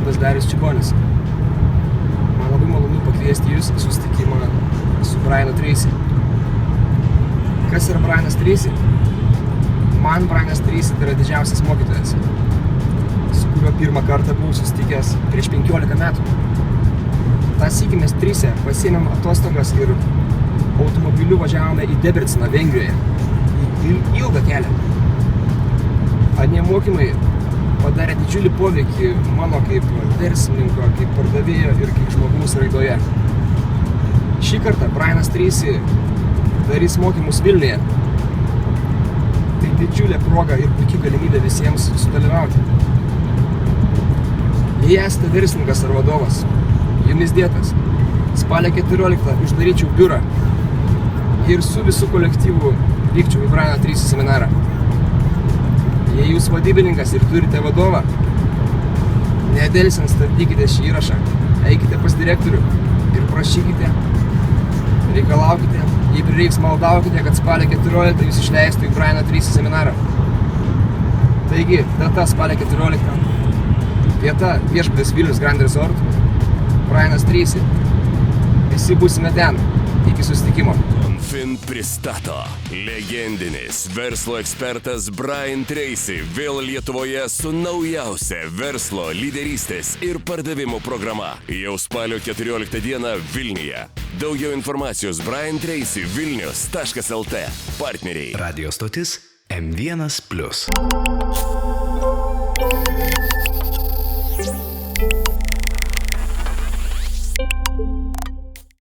vardas Darius Čigonis. Man labai malonu pakviesti jūs į susitikimą su Brianu Tracy. Kas yra Brianas Tracy? Man Brianas Tracy tai yra didžiausias mokytojas, su kuriuo pirmą kartą buvau susitikęs prieš 15 metų. tą sykį mes trise pasiėmėm atostogas ir automobiliu važiavome į Debrecną, Vengrijoje. Į ilgą kelią. Anie mokymai padarė didžiulį poveikį mano kaip verslininko, kaip pardavėjo ir kaip žmogaus raidoje. Šį kartą Brianas Tracy darys mokymus Vilniuje. Tai didžiulė proga ir puikia galimybė visiems sudalyvauti. Jei esate verslininkas ar vadovas, jumis dėtas, spalio 14 uždaryčiau biurą ir su visų kolektyvu vykčiau į Briano Tracy seminarą. Jei jūs vadybininkas ir turite vadovą, nedelsiant stabdykite šį įrašą, eikite pas direktorių ir prašykite, reikalaukite, jei prireiks maldaukite, kad spalio 14 jūs išleistų į Briano Tracy seminarą. Taigi, data spalio 14, vieta viešbutis Vilnius Grand Resort, Brianas Tracy. Visi būsime ten. Iki susitikimo. Fin pristato legendinis verslo ekspertas Brian Tracy vėl Lietuvoje su naujausia verslo lyderystės ir pardavimų programa. Jau spalio 14 dieną Vilniuje. Daugiau informacijos Brian Tracy Vilnius.lt. Partneriai. Radio stotis M1+.